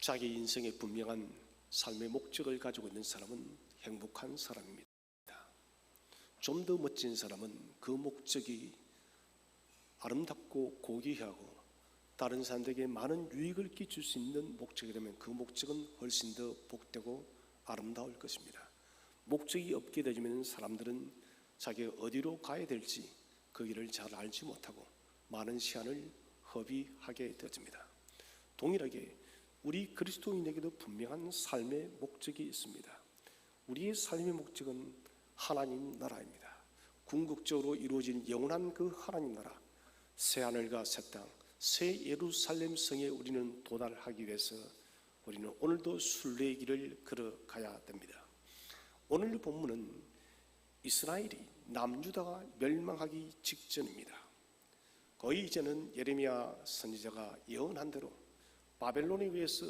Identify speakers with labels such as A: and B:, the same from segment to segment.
A: 자기 인생에 분명한 삶의 목적을 가지고 있는 사람은 행복한 사람입니다. 좀 더 멋진 사람은 그 목적이 아름답고 고귀하고 다른 사람들에게 많은 유익을 끼칠 수 있는 목적이라면 그 목적은 훨씬 더 복되고 아름다울 것입니다. 목적이 없게 되면 사람들은 자기가 어디로 가야 될지 그 길을 잘 알지 못하고 많은 시간을 허비하게 되어집니다. 동일하게 우리 그리스도인에게도 분명한 삶의 목적이 있습니다. 우리의 삶의 목적은 하나님 나라입니다. 궁극적으로 이루어진 영원한 그 하나님 나라, 새하늘과 새 땅, 새 예루살렘 성에 우리는 도달하기 위해서 우리는 오늘도 순례의 길을 걸어가야 됩니다. 오늘 본문은 이스라엘이 남유다가 멸망하기 직전입니다. 거의 이제는 예레미야 선지자가 예언한 대로 바벨론에 의해서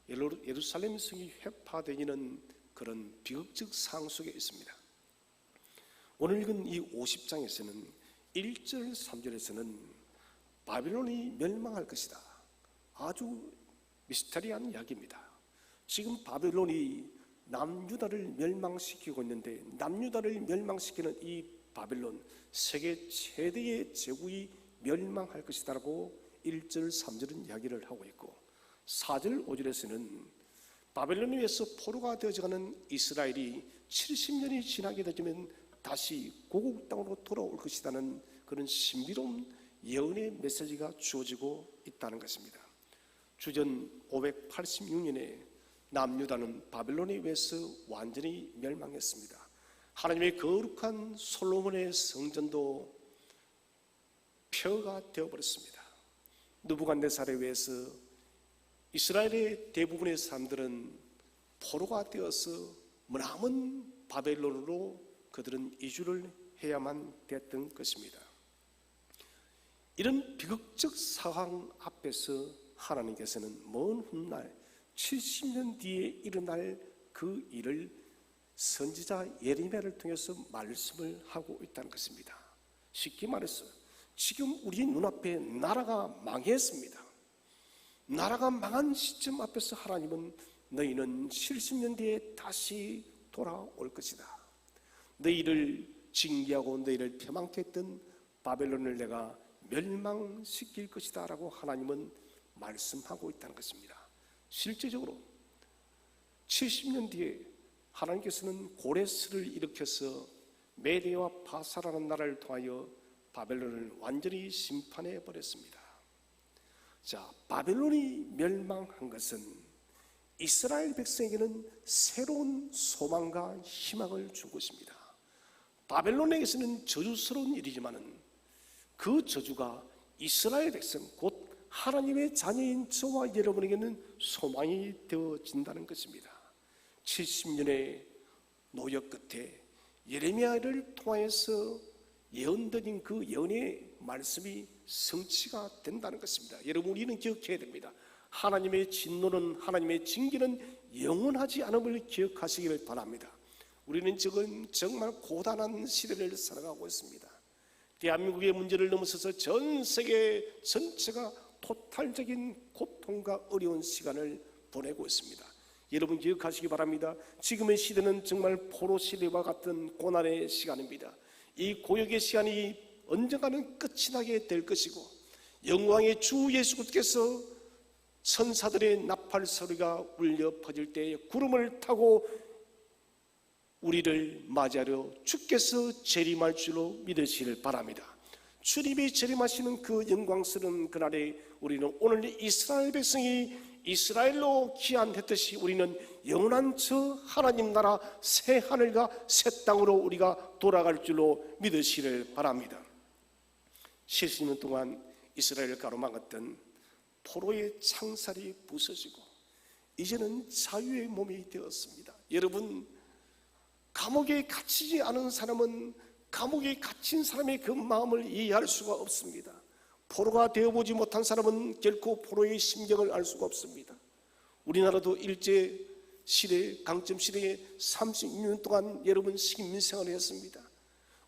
A: 예루살렘 성이 회파되는 그런 비극적 상황 속에 있습니다. 오늘 읽은 이 50장에서는 1절 3절에서는 바벨론이 멸망할 것이다. 아주 미스터리한 이야기입니다. 지금 바벨론이 남유다를 멸망시키고 있는데 남유다를 멸망시키는 이 바벨론, 세계 최대의 제국이 멸망할 것이다 라고 1절 3절은 이야기를 하고 있고 4절 5절에서는 바벨론에 의해서 포로가 되어져가는 이스라엘이 70년이 지나게 되면 다시 고국 땅으로 돌아올 것이라는 그런 신비로운 예언의 메시지가 주어지고 있다는 것입니다. 주전 586년에 남유다는 바벨론에 의해서 완전히 멸망했습니다. 하나님의 거룩한 솔로몬의 성전도 폐허가 되어버렸습니다. 느부갓네살에 의해서 이스라엘의 대부분의 사람들은 포로가 되어서 머나먼 바벨론으로 그들은 이주를 해야만 됐던 것입니다. 이런 비극적 상황 앞에서 하나님께서는 먼 훗날 70년 뒤에 일어날 그 일을 선지자 예레미야를 통해서 말씀을 하고 있다는 것입니다. 쉽게 말해서 지금 우리 눈앞에 나라가 망했습니다. 나라가 망한 시점 앞에서 하나님은 너희는 70년 뒤에 다시 돌아올 것이다. 너희를 징계하고 너희를 폐망케 했던 바벨론을 내가 멸망시킬 것이다 라고 하나님은 말씀하고 있다는 것입니다. 실제적으로 70년 뒤에 하나님께서는 고레스를 일으켜서 메대와 바사라는 나라를 통하여 바벨론을 완전히 심판해 버렸습니다. 자, 바벨론이 멸망한 것은 이스라엘 백성에게는 새로운 소망과 희망을 준 것입니다. 바벨론에게서는 저주스러운 일이지만은 그 저주가 이스라엘 백성 곧 하나님의 자녀인 저와 여러분에게는 소망이 되어진다는 것입니다. 70년의 노역 끝에 예레미야를 통하여서 예언드린 그 예언의 말씀이 성취가 된다는 것입니다. 여러분, 우리는 기억해야 됩니다. 하나님의 진노는, 하나님의 징계는 영원하지 않음을 기억하시기를 바랍니다. 우리는 지금 정말 고단한 시대를 살아가고 있습니다. 대한민국의 문제를 넘어서서 전 세계 전체가 토탈적인 고통과 어려운 시간을 보내고 있습니다. 여러분 기억하시기 바랍니다. 지금의 시대는 정말 포로 시대와 같은 고난의 시간입니다. 이 고역의 시간이 언젠가는 끝이 나게 될 것이고 영광의 주 예수 그리스도께서 천사들의 나팔 소리가 울려 퍼질 때에 구름을 타고 우리를 맞이하려 주께서 재림할 줄로 믿으시길 바랍니다. 주님이 재림하시는 그 영광스러운 그날에 우리는 오늘 이스라엘 백성이 이스라엘로 귀환했듯이 우리는 영원한 저 하나님 나라 새 하늘과 새 땅으로 우리가 돌아갈 줄로 믿으시길 바랍니다. 70년 동안 이스라엘을 가로막았던 포로의 창살이 부서지고 이제는 자유의 몸이 되었습니다. 여러분, 감옥에 갇히지 않은 사람은 감옥에 갇힌 사람의 그 마음을 이해할 수가 없습니다. 포로가 되어보지 못한 사람은 결코 포로의 심경을 알 수가 없습니다. 우리나라도 일제시대, 강점시대에 36년 동안 여러분 식민생활을 했습니다.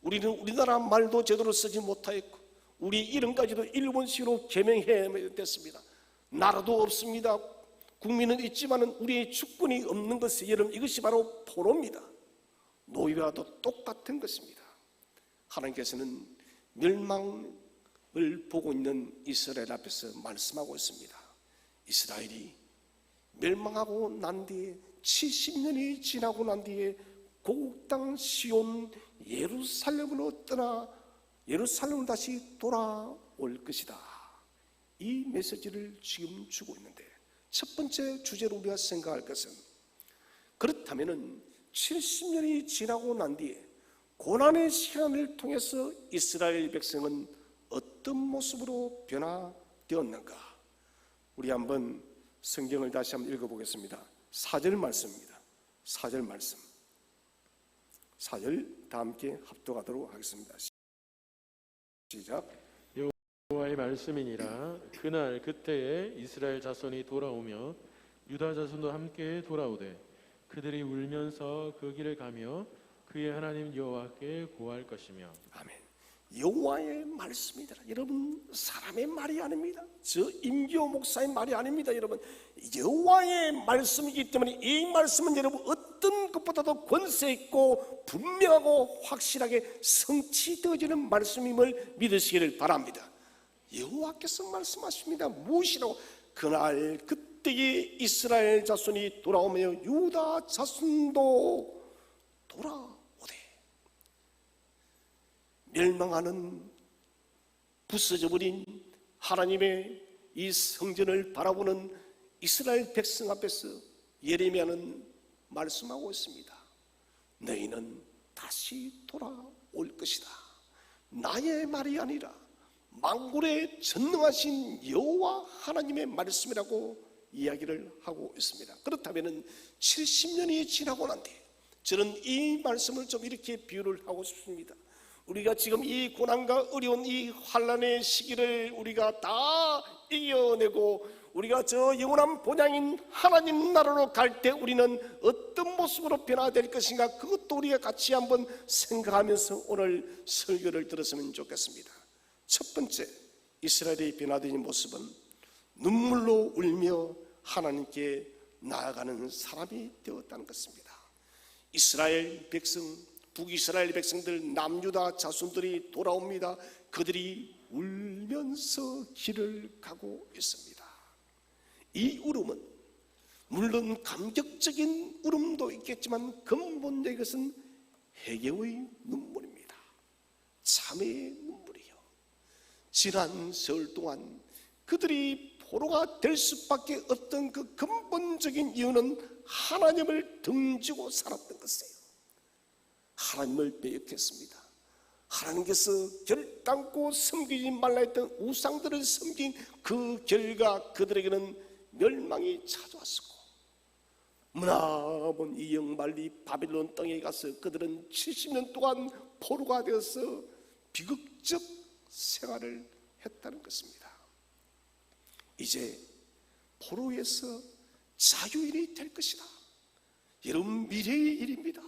A: 우리는 우리나라 말도 제대로 쓰지 못하였고 우리 이름까지도 일본식으로 개명해야 됐습니다. 나라도 없습니다. 국민은 있지만은 우리의 주권이 없는 것이, 여러분, 이것이 바로 포로입니다. 노예와도 똑같은 것입니다. 하나님께서는 멸망을 보고 있는 이스라엘 앞에서 말씀하고 있습니다. 이스라엘이 멸망하고 난 뒤에 70년이 지나고 난 뒤에 고국 땅 시온 예루살렘으로 떠나 예루살렘으로 다시 돌아올 것이다. 이 메시지를 지금 주고 있는데, 첫 번째 주제로 우리가 생각할 것은, 그렇다면은 70년이 지나고 난 뒤에 고난의 시간을 통해서 이스라엘 백성은 어떤 모습으로 변화되었는가? 우리 한번 성경을 다시 한번 읽어보겠습니다. 4절 말씀입니다. 4절 말씀. 4절 다 함께 합독하도록 하겠습니다. 시작.
B: 여호와의 말씀이니라. 그날 그때에 이스라엘 자손이 돌아오며 유다 자손도 함께 돌아오되 그들이 울면서 그 길을 가며 그의 하나님 여호와께 고할 것이며.
A: 아멘. 여호와의 말씀이다. 여러분, 사람의 말이 아닙니다. 저 임기호 목사의 말이 아닙니다. 여러분, 여호와의 말씀이기 때문에 이 말씀은 여러분 어떤 것보다도 권세 있고 분명하고 확실하게 성취되어지는 말씀임을 믿으시기를 바랍니다. 여호와께서 말씀하십니다. 무엇이라고? 그날 그때에 이스라엘 자손이 돌아오며 유다 자손도 돌아오되, 멸망하는 부서져버린 하나님의 이 성전을 바라보는 이스라엘 백성 앞에서 예레미야는 말씀하고 있습니다. 너희는 다시 돌아올 것이다. 나의 말이 아니라 만군의 전능하신 여호와 하나님의 말씀이라고 이야기를 하고 있습니다. 그렇다면 70년이 지나고 난 뒤에 저는 이 말씀을 좀 이렇게 비유를 하고 싶습니다. 우리가 지금 이 고난과 어려운 이 환난의 시기를 우리가 다 이겨내고 우리가 저 영원한 본향인 하나님 나라로 갈 때 우리는 어떤 모습으로 변화될 것인가, 그것도 우리가 같이 한번 생각하면서 오늘 설교를 들었으면 좋겠습니다. 첫 번째, 이스라엘의 변화된 모습은 눈물로 울며 하나님께 나아가는 사람이 되었다는 것입니다. 이스라엘 백성, 북이스라엘 백성들, 남유다 자손들이 돌아옵니다. 그들이 울면서 길을 가고 있습니다. 이 울음은 물론 감격적인 울음도 있겠지만 근본적인 것은 회개의 눈물입니다. 참회의 눈물이요. 지난 세월 동안 그들이 포로가 될 수밖에 없던 그 근본적인 이유는 하나님을 등지고 살았던 것이에요. 하나님을 배역했습니다. 하나님께서 결단코 섬기지 말라 했던 우상들을 섬긴 그 결과 그들에게는 멸망이 찾아왔었고, 머나먼 이 영말리 바빌론 땅에 가서 그들은 70년 동안 포로가 되어서 비극적 생활을 했다는 것입니다. 이제 포로에서 자유인이 될 것이다. 여러분, 미래의 일입니다.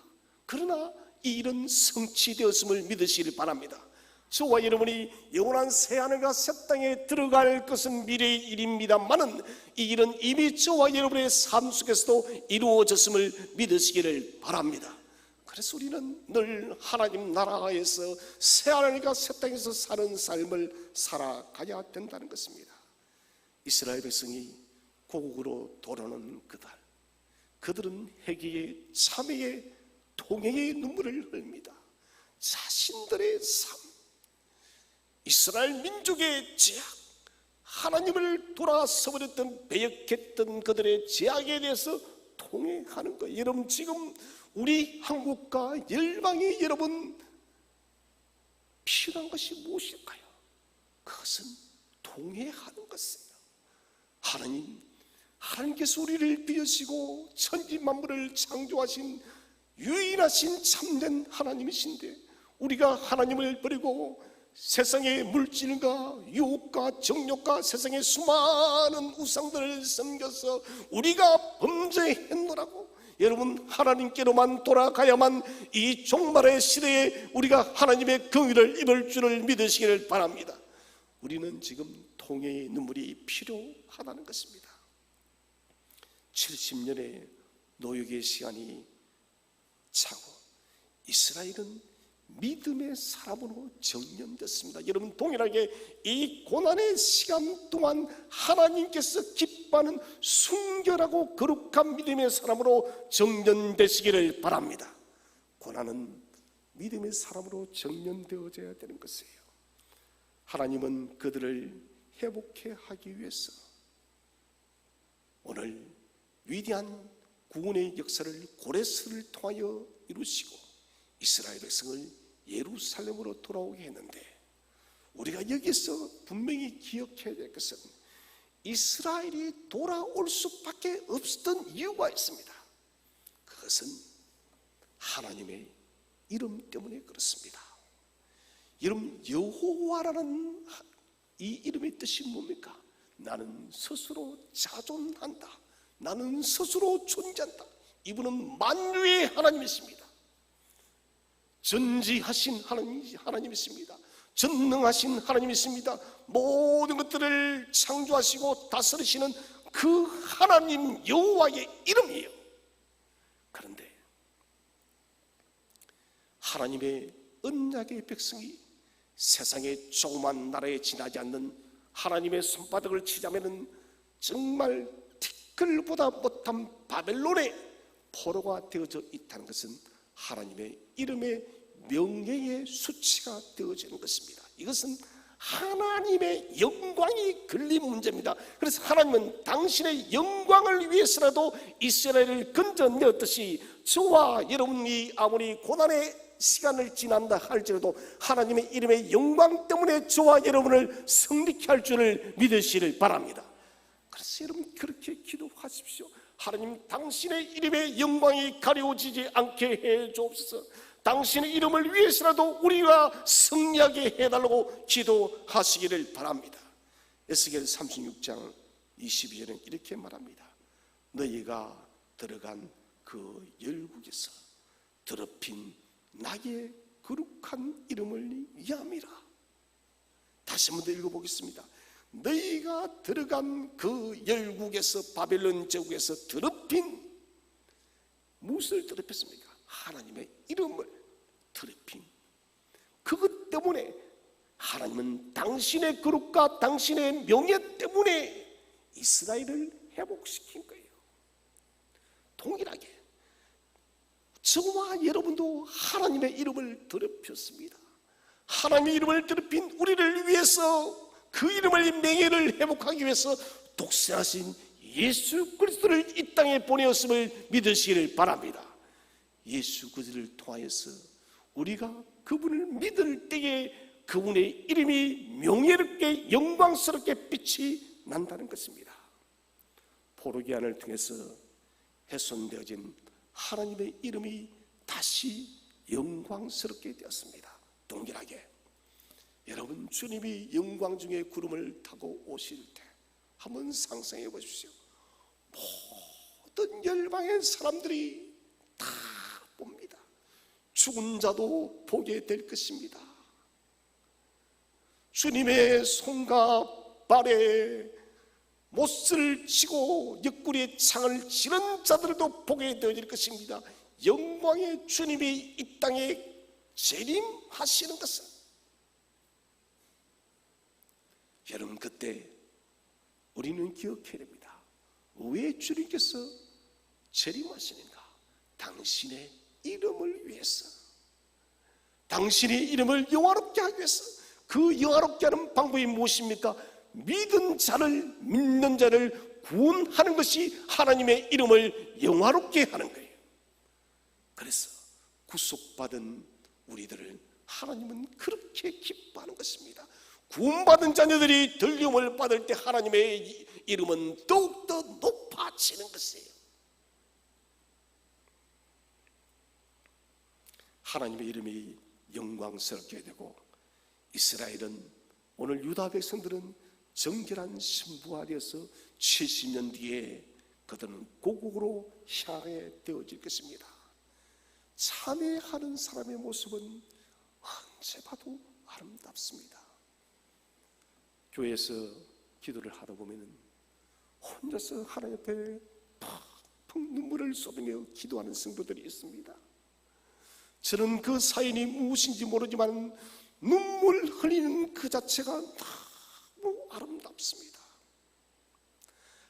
A: 그러나 이 일은 성취되었음을 믿으시길 바랍니다. 저와 여러분이 영원한 새하늘과 새 땅에 들어갈 것은 미래의 일입니다만은 이 일은 이미 저와 여러분의 삶 속에서도 이루어졌음을 믿으시기를 바랍니다. 그래서 우리는 늘 하나님 나라에서 새하늘과 새 땅에서 사는 삶을 살아가야 된다는 것입니다. 이스라엘 백성이 고국으로 돌아오는 그날, 그들은 회개의 참회의 통행의 눈물을 흘립니다. 자신들의 삶, 이스라엘 민족의 제약, 하나님을 돌아서버렸던 배역했던 그들의 제약에 대해서 통행하는 거예요. 여러분, 지금 우리 한국과 열방이 여러분 필요한 것이 무엇일까요? 그것은 통행하는 것이에요. 하나님께서 우리를 빚으시고 천지 만물을 창조하신 유일하신 참된 하나님이신데, 우리가 하나님을 버리고 세상의 물질과 유혹과 정욕과 세상의 수많은 우상들을 섬겨서 우리가 범죄했노라고, 여러분, 하나님께로만 돌아가야만 이 종말의 시대에 우리가 하나님의 긍휼을 입을 줄을 믿으시기를 바랍니다. 우리는 지금 통회의 눈물이 필요하다는 것입니다. 70년의 노역의 시간이 차고 이스라엘은 믿음의 사람으로 정년됐습니다. 여러분, 동일하게 이 고난의 시간 동안 하나님께서 기뻐하는 순결하고 거룩한 믿음의 사람으로 정년되시기를 바랍니다. 고난은 믿음의 사람으로 정년되어져야 되는 것이에요. 하나님은 그들을 회복해 하기 위해서 오늘 위대한 구원의 역사를 고레스를 통하여 이루시고 이스라엘 백성을 예루살렘으로 돌아오게 했는데, 우리가 여기서 분명히 기억해야 될 것은 이스라엘이 돌아올 수밖에 없었던 이유가 있습니다. 그것은 하나님의 이름 때문에 그렇습니다. 이름 여호와라는 이 이름의 뜻이 뭡니까? 나는 스스로 자존한다. 나는 스스로 존재한다. 이분은 만유의 하나님이십니다. 전지하신 하나님이십니다. 전능하신 하나님이십니다. 모든 것들을 창조하시고 다스리시는 그 하나님 여호와의 이름이에요. 그런데 하나님의 언약의 백성이 세상의 조그만 나라에 지나지 않는 하나님의 손바닥을 치자면은 정말 티끌보다 못한 바벨론의 포로가 되어져 있다는 것은 하나님의 이름의 명예의 수치가 되어지는 것입니다. 이것은 하나님의 영광이 걸린 문제입니다. 그래서 하나님은 당신의 영광을 위해서라도 이스라엘을 건져내었듯이 저와 여러분이 아무리 고난의 시간을 지난다 할지라도 하나님의 이름의 영광 때문에 저와 여러분을 승리케 할 줄을 믿으시길 바랍니다. 그래서 여러분 그렇게 기도하십시오. 하나님, 당신의 이름의 영광이 가려지지 않게 해 주옵소서. 당신의 이름을 위해서라도 우리가 승리하게 해달라고 기도하시기를 바랍니다. 에스겔 36장 22절은 이렇게 말합니다. 너희가 들어간 그 열국에서 더럽힌 나의 거룩한 이름을 위함이라. 다시 한번 더 읽어보겠습니다. 너희가 들어간 그 열국에서, 바벨론 제국에서 더럽힌, 무엇을 더럽혔습니까? 하나님의 이름을 더럽힌 그것 때문에 하나님은 당신의 거룩과 당신의 명예 때문에 이스라엘을 회복시킨 거예요. 동일하게 저와 여러분도 하나님의 이름을 더럽혔습니다. 하나님의 이름을 더럽힌 우리를 위해서, 그 이름의 명예를 회복하기 위해서 독생하신 예수 그리스도를 이 땅에 보내었음을 믿으시기를 바랍니다. 예수 그리스도를 통하여서 우리가 그분을 믿을 때에 그분의 이름이 명예롭게 영광스럽게 빛이 난다는 것입니다. 포로기한을 통해서 훼손되어진 하나님의 이름이 다시 영광스럽게 되었습니다. 동일하게 여러분, 주님이 영광 중에 구름을 타고 오실 때 한번 상상해 보십시오. 모든 열방의 사람들이 다 봅니다. 죽은 자도 보게 될 것입니다. 주님의 손과 발에 못을 치고 옆구리에 창을 치는 자들도 보게 되어질 것입니다. 영광의 주님이 이 땅에 재림하시는 것은, 여러분 그때 우리는 기억해야 됩니다. 왜 주님께서 재림하시는가? 당신의 이름을 위해서, 당신의 이름을 영화롭게 하기 위해서. 그 영화롭게 하는 방법이 무엇입니까? 믿는 자를 구원하는 것이 하나님의 이름을 영화롭게 하는 거예요. 그래서 구속받은 우리들을 하나님은 그렇게 기뻐하는 것입니다. 구원받은 자녀들이 들림을 받을 때 하나님의 이름은 더욱더 높아지는 것이에요. 하나님의 이름이 영광스럽게 되고, 이스라엘은, 오늘 유다 백성들은 정결한 신부가 되어서 70년 뒤에 그들은 고국으로 향해 되어질 것입니다. 참회하는 사람의 모습은 언제 봐도 아름답습니다. 교회에서 기도를 하다 보면 혼자서 하나님 앞에 펑펑 눈물을 쏟으며 기도하는 성도들이 있습니다. 저는 그 사연이 무엇인지 모르지만 눈물 흘리는 그 자체가 너무 아름답습니다.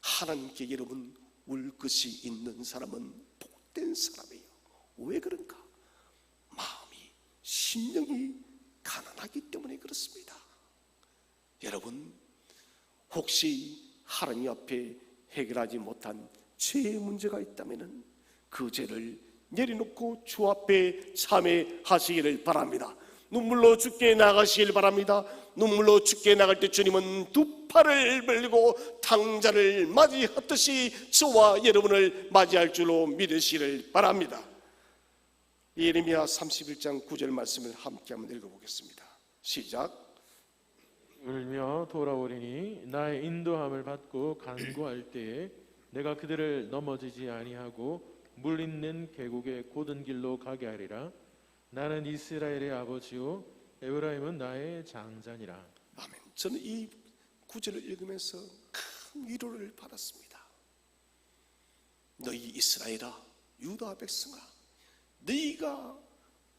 A: 하나님께 여러분, 울 것이 있는 사람은 복된 사람이에요. 왜 그런가? 마음이, 심령이 가난하기 때문에 그렇습니다. 여러분, 혹시 하나님 앞에 해결하지 못한 죄의 문제가 있다면 그 죄를 내려놓고 주 앞에 참회하시기를 바랍니다. 눈물로 주께 나가시길 바랍니다. 눈물로 주께 나갈 때 주님은 두 팔을 벌리고 탕자를 맞이하듯이 저와 여러분을 맞이할 줄로 믿으시기를 바랍니다. 예레미야 31장 9절 말씀을 함께 한번 읽어보겠습니다. 시작.
B: 울며 돌아오리니 나의 인도함을 받고 간구할 때에 내가 그들을 넘어지지 아니하고 물 있는 계곡의 고든 길로 가게 하리라. 나는 이스라엘의 아버지요 에브라임은 나의 장자니라.
A: 아멘. 저는 이 구절을 읽으면서 큰 위로를 받았습니다. 너희 이스라엘아, 유다 백성아, 너희가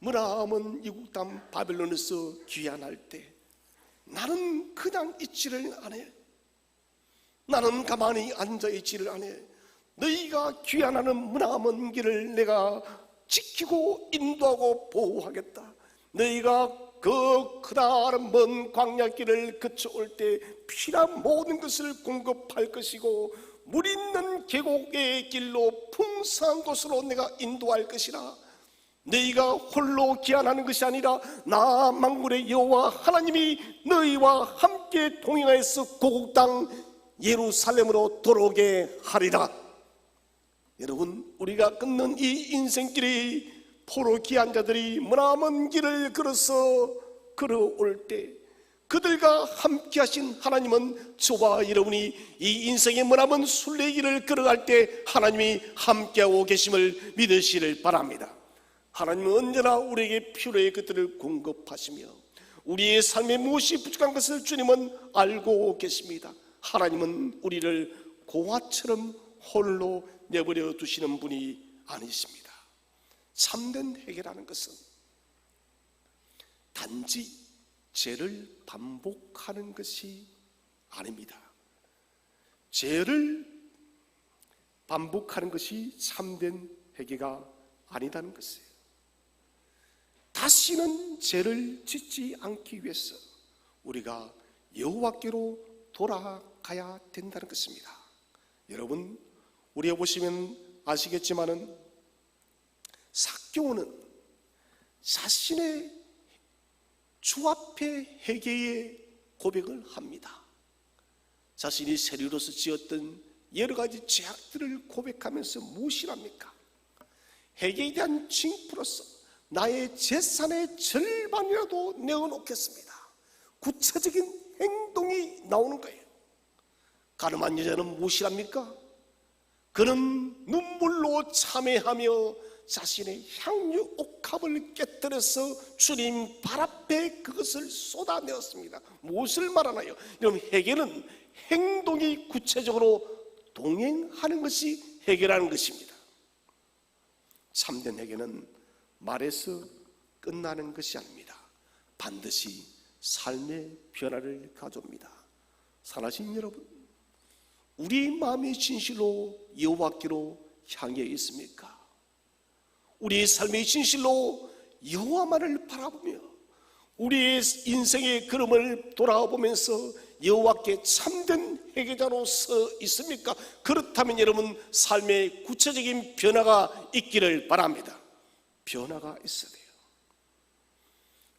A: 머나먼 이국 땅 바벨론에서 귀환할 때 나는 그냥 있지를 않아. 나는 가만히 앉아 있지를 않아. 너희가 귀환하는 머나먼 길을 내가 지키고 인도하고 보호하겠다. 너희가 그 크다란 먼 광야길을 거쳐올 때 필요한 모든 것을 공급할 것이고 물 있는 계곡의 길로 풍성한 곳으로 내가 인도할 것이라. 너희가 홀로 귀환하는 것이 아니라 나 만군의 여호와 하나님이 너희와 함께 동행하여서 고국 땅 예루살렘으로 돌아오게 하리라. 여러분, 우리가 걷는 이 인생길이 포로 귀한 자들이 머나먼 길을 걸어서 걸어올 때 그들과 함께 하신 하나님은 저와 여러분이 이 인생의 머나먼 순례길을 걸어갈 때 하나님이 함께하고 계심을 믿으시길 바랍니다. 하나님은 언제나 우리에게 필요의 것들을 공급하시며 우리의 삶에 무엇이 부족한 것을 주님은 알고 계십니다. 하나님은 우리를 고아처럼 홀로 내버려 두시는 분이 아니십니다. 참된 회개라는 것은 단지 죄를 반복하는 것이 아닙니다. 죄를 반복하는 것이 참된 회개가 아니다는 것이에요. 다시는 죄를 짓지 않기 위해서 우리가 여호와께로 돌아가야 된다는 것입니다. 여러분, 우리가 보시면 아시겠지만은 삭개오는 자신의 주 앞에 회개의 고백을 합니다. 자신이 세리로서 지었던 여러 가지 죄악들을 고백하면서 무엇이랍니까? 회개에 대한 징표로서 나의 재산의 절반이라도 내어놓겠습니다. 구체적인 행동이 나오는 거예요. 가늠한 여자는 무엇이랍니까? 그는 눈물로 참회하며 자신의 향유 옥합을 깨뜨려서 주님 발 앞에 그것을 쏟아내었습니다. 무엇을 말하나요? 여러분, 회개는 행동이 구체적으로 동행하는 것이 회개라는 것입니다. 참된 회개는 말에서 끝나는 것이 아닙니다. 반드시 삶의 변화를 가져옵니다. 사랑하신 여러분, 우리 마음이 진실로 여호와께로 향해 있습니까? 우리의 삶의 진실로 여호와만을 바라보며 우리의 인생의 걸음을 돌아보면서 여호와께 참된 회개자로 서 있습니까? 그렇다면 여러분, 삶의 구체적인 변화가 있기를 바랍니다. 변화가 있어야 돼요.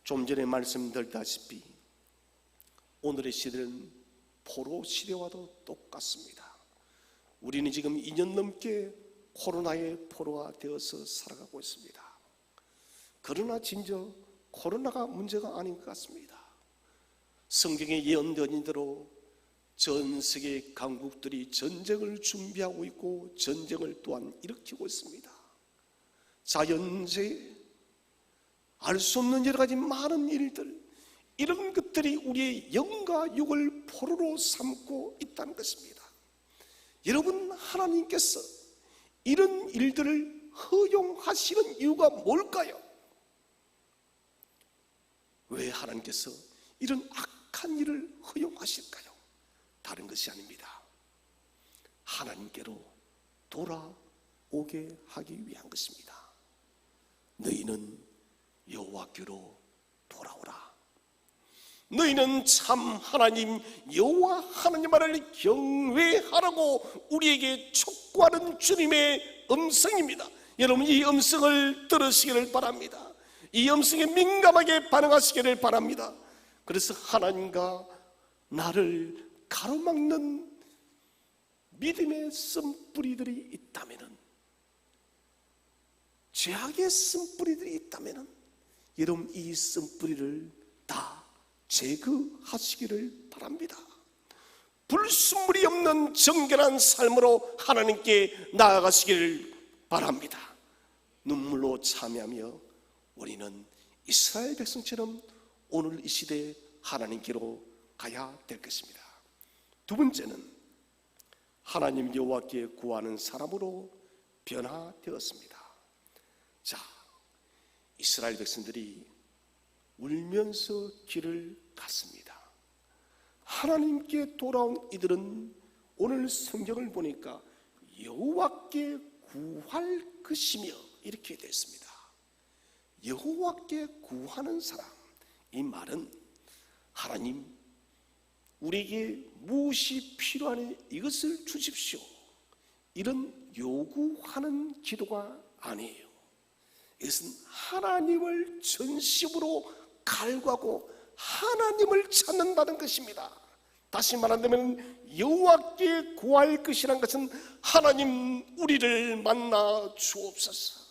A: 좀 전에 말씀드렸다시피 오늘의 시대는 포로 시대와도 똑같습니다. 우리는 지금 2년 넘게 코로나의 포로가 되어서 살아가고 있습니다. 그러나 진저 코로나가 문제가 아닌 것 같습니다. 성경에 예언된 대로 전 세계 강국들이 전쟁을 준비하고 있고 전쟁을 또한 일으키고 있습니다. 자연재해, 알 수 없는 여러 가지 많은 일들, 이런 것들이 우리의 영과 육을 포로로 삼고 있다는 것입니다. 여러분, 하나님께서 이런 일들을 허용하시는 이유가 뭘까요? 왜 하나님께서 이런 악한 일을 허용하실까요? 다른 것이 아닙니다. 하나님께로 돌아오게 하기 위한 것입니다. 너희는 여호와께로 돌아오라. 너희는 참 하나님 여호와 하나님만을 경외하라고 우리에게 촉구하는 주님의 음성입니다. 여러분, 이 음성을 들으시기를 바랍니다. 이 음성에 민감하게 반응하시기를 바랍니다. 그래서 하나님과 나를 가로막는 믿음의 쓴뿌리들이 있다면, 죄악의 쓴뿌리들이 있다면 여러분, 이 쓴뿌리를 다 제거하시기를 바랍니다. 불순물이 없는 정결한 삶으로 하나님께 나아가시기를 바랍니다. 눈물로 참여하며 우리는 이스라엘 백성처럼 오늘 이 시대에 하나님께로 가야 될 것입니다. 두 번째는 하나님 여호와께 구하는 사람으로 변화되었습니다. 자, 이스라엘 백성들이 울면서 길을 갔습니다. 하나님께 돌아온 이들은 오늘 성경을 보니까 여호와께 구할 것이며 이렇게 되어 있습니다. 여호와께 구하는 사람, 이 말은 하나님 우리에게 무엇이 필요하니 이것을 주십시오, 이런 요구하는 기도가 아니에요. 이것은 하나님을 전심으로 갈구하고 하나님을 찾는다는 것입니다. 다시 말한다면 여호와께 구할 것이란 것은 하나님 우리를 만나 주옵소서.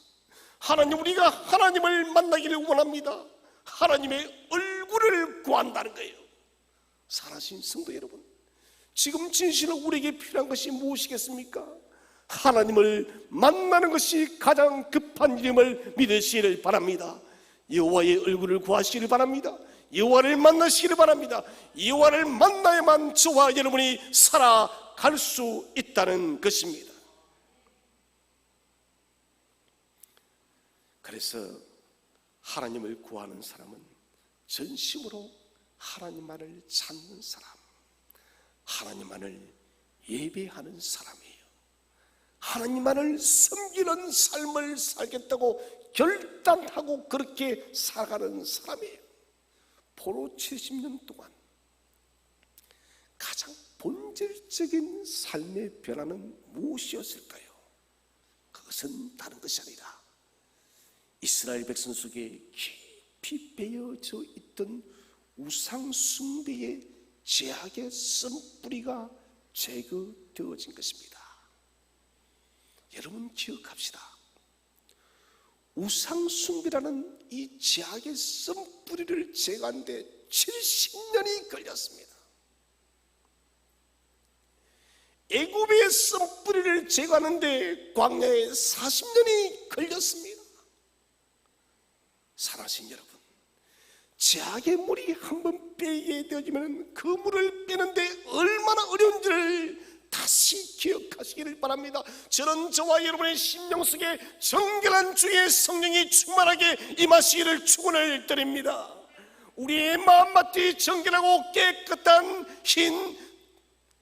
A: 하나님, 우리가 하나님을 만나기를 원합니다. 하나님의 얼굴을 구한다는 거예요. 사랑하신 성도 여러분, 지금 진실로 우리에게 필요한 것이 무엇이겠습니까? 하나님을 만나는 것이 가장 급한 일임을 믿으시기를 바랍니다. 여호와의 얼굴을 구하시기를 바랍니다. 여호와를 만나시기를 바랍니다. 여호와를 만나야만 저와 여러분이 살아갈 수 있다는 것입니다. 그래서 하나님을 구하는 사람은 전심으로 하나님만을 찾는 사람, 하나님만을 예배하는 사람이에요. 하나님만을 섬기는 삶을 살겠다고 결단하고 그렇게 살아가는 사람이에요. 포로 70년 동안 가장 본질적인 삶의 변화는 무엇이었을까요? 그것은 다른 것이 아니라 이스라엘 백성 속에 깊이 배어져 있던 우상 숭배의 죄악의 쓴뿌리가 제거되어진 것입니다. 여러분 기억합시다. 우상 숭배라는 이 죄악의 쓴뿌리를 제거하는데 70년이 걸렸습니다. 애굽의 쓴뿌리를 제거하는데 광야에 40년이 걸렸습니다. 사랑하신 여러분, 죄악의 물이 한번 빼게 되어지면 그 물을 빼는데 얼마나 어려운지를 다시 기억하시기를 바랍니다. 저는 저와 여러분의 심령 속에 정결한 주의 성령이 충만하게 임하시기를 축원을 드립니다. 우리의 마음밭이 정결하고 깨끗한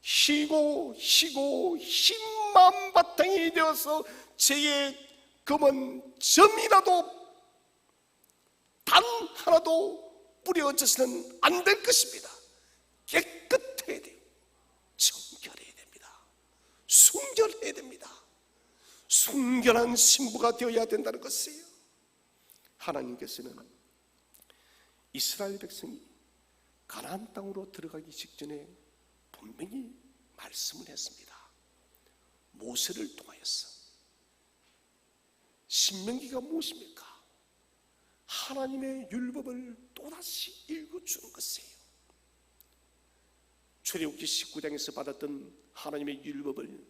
A: 희고 흰 마음바탕이 되어서 죄의 검은 점이라도 단 하나도 뿌려져서는 안 될 것입니다. 깨끗해야 돼요. 정결해야 됩니다. 순결해야 됩니다. 순결한 신부가 되어야 된다는 것이에요. 하나님께서는 이스라엘 백성이 가나안 땅으로 들어가기 직전에 분명히 말씀을 했습니다. 모세를 통하여서. 신명기가 무엇입니까? 하나님의 율법을 또다시 읽어주는 것이에요. 출애굽기 19장에서 받았던 하나님의 율법을